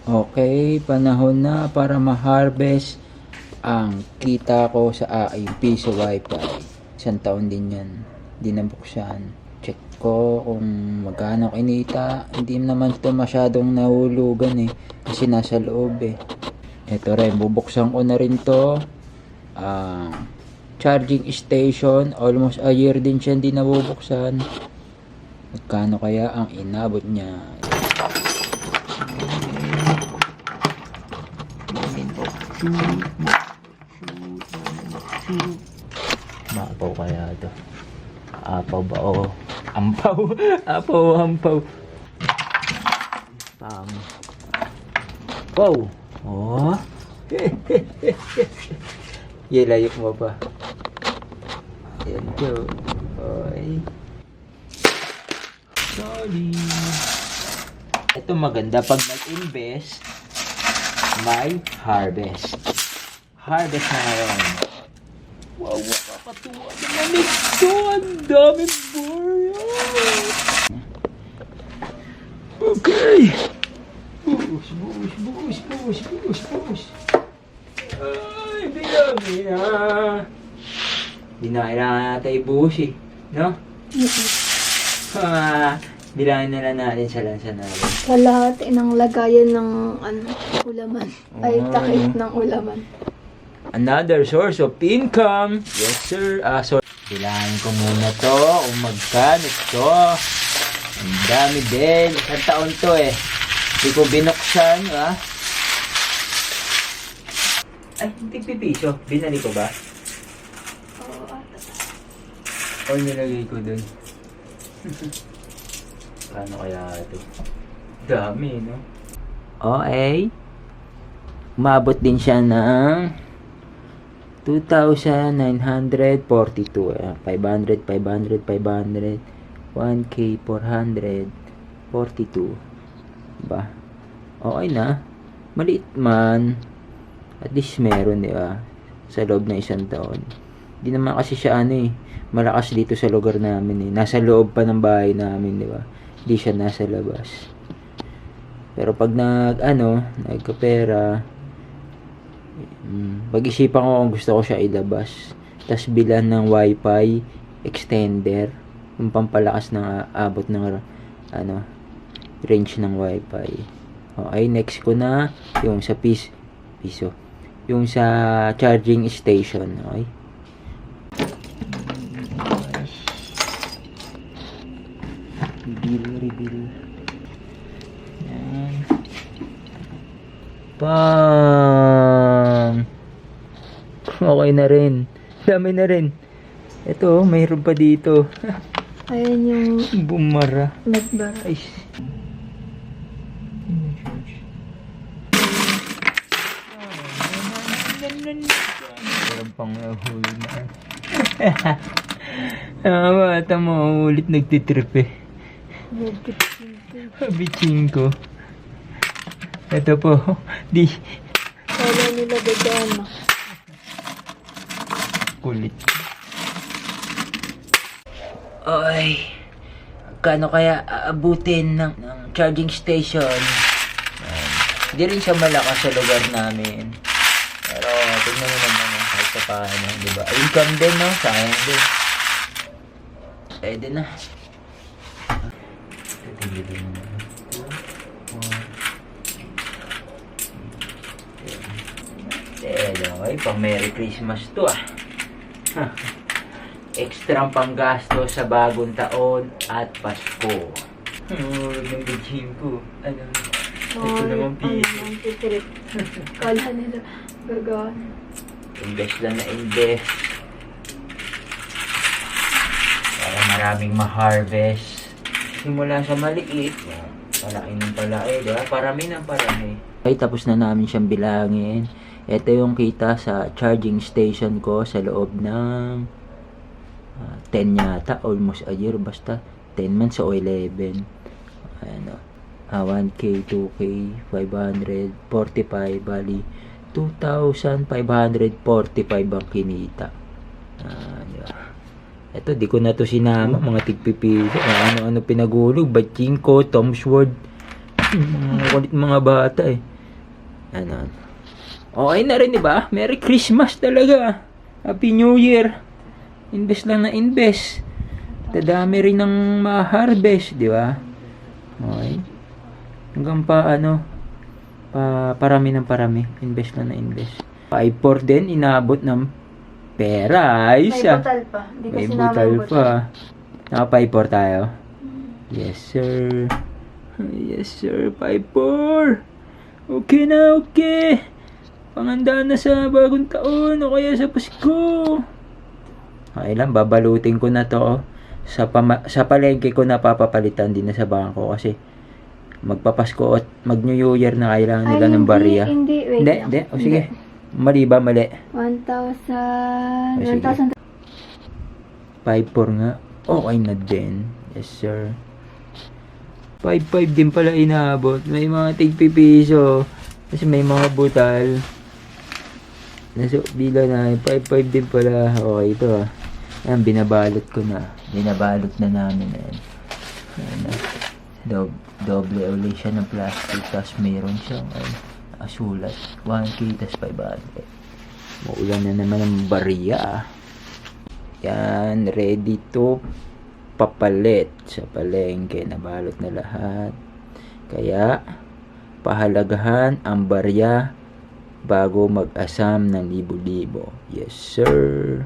Okay, panahon na para ma-harvest ang kita ko sa aking piso wifi. Isang taon din yan. Hindi nabuksan. Check ko kung magkano kinita. Hindi naman ito masyadong nahulugan eh. Kasi nasa loob eh. Ito rin, bubuksan ko na rin to. Charging station. Almost a year din siya hindi nabubuksan. Magkano kaya ang inabot niya? Maapaw kaya ito. Apaw ba o? Ampaw. Apaw, ampaw. Pang. Wow. Oh. Yelayok mo pa. Ayan ko. Oy. Sorry. Ito maganda pag nag-invest, may harvest. Harvest na ngayon. Wow, nakakatuwa naman ito. Ang daming boryo. Okay. Buhos. Ay, binami na. Hindi na kailangan natin ibuhos eh. No? Bilangin na lang natin sa lansa natin. Kalahati ng lagayan ng ulaman. Ay, takip ng ulaman. Another source of income. Yes, sir. So, bilangin ko muna to kung magkano to. Ang dami din. Isang taon to eh. Hindi ko binuksan, ha? Ay, hindi pipiso. Binali ko ba? Oo, ata. O, nilagay ko dun. Paano kaya ito? Dami, no? Okay. Umabot din siya ng 2,942. 500, 1K 442. Ba? Okay na. Maliit man. At least meron, di ba? Sa loob ng isang taon. Hindi naman kasi siya malakas dito sa lugar namin eh. Nasa loob pa ng bahay namin, di ba? Hindi siya nasa labas. Pero pag nagkapera, pag-isipan ko kung gusto ko siya ilabas. Tapos bilan ng wifi extender, yung pampalakas ng abot ng range ng wifi. Okay, next ko na yung sa piso. Yung sa charging station, okay? Reveal. Yan. Pang! Okay na rin. Dami na rin. Ito, mayroon pa dito. Ayan yung Bumara. nagbara. Ay. Meron pang nahuli na. Bata mo, ulit nagtitrip eh. Bitching ko. Ito po. Kala nila gagana. Kulit. Oy. Kano kaya aabutin ng charging station? Hindi rin siya malakas sa lugar namin. Pero tignan mo naman kahit sa paano, di ba? Income din, no? Sayang din. Pwede na. Okay, pang Merry Christmas to Extra panggasto sa bagong taon at Pasko. Yung bitching ko. Ito naman piso. Kala nila gagana. Invest lang na invest. Para maraming ma-harvest. Simula sa maliit, palaki ng palaki, diba? Parami ng parami. Okay, tapos na namin siyang bilangin. Ito yung kita sa charging station ko sa loob ng 10 yata, almost a year, basta 10 months o 11. Ayan o. 1K, 2K, 545, bali 2,545 ang kinita. Diba? Ito, di ko na to sinama, mga tigpipiso. Ano-ano pinagulog, Bachinko, Tom's World. Kulit mga bata eh. Ano? Okay na rin, di ba? Merry Christmas talaga. Happy New Year. Invest lang na invest. Tadami rin ng ma-harvest, di ba? Okay. Hanggang parami ng parami. Invest lang na invest. 5-4 din, inabot ng pera. Ayos May ah. butal pa. Hindi May kasi butal namin pa. Naka 5-4 tayo. Yes, sir. Yes, sir. 5-4. Okay na, okay. Panganda na sa bagong taon o kaya sa Pasko. Okay lang, babalutin ko na to. Sa palengke ko na papapalitan din na sa bangko kasi magpapasko at mag-New Year na kailangan nila ng barya. Hindi, wait lang. Hindi. O sige. Mali ba? Mali. 1,000. O, sige. 1,000. 5-4 nga. Okay na din. Yes, sir. 5-5 din pala inaabot. May mga tigpipiso. Kasi may mga butal. Nasa bila na. 5-5 din pala. Okay ito ah. Ayan, binabalot ko na. Binabalot na namin. Ayan. Ayan na. Doble ulit siya ng plastic. Tapos mayroon siyang sulat. 1K tas 500. Maulan na naman ang barya. Yan. Ready to papalit sa palengke. Nabalot na lahat. Kaya pahalagahan ang barya bago mag-asam ng libo-libo. Yes, sir.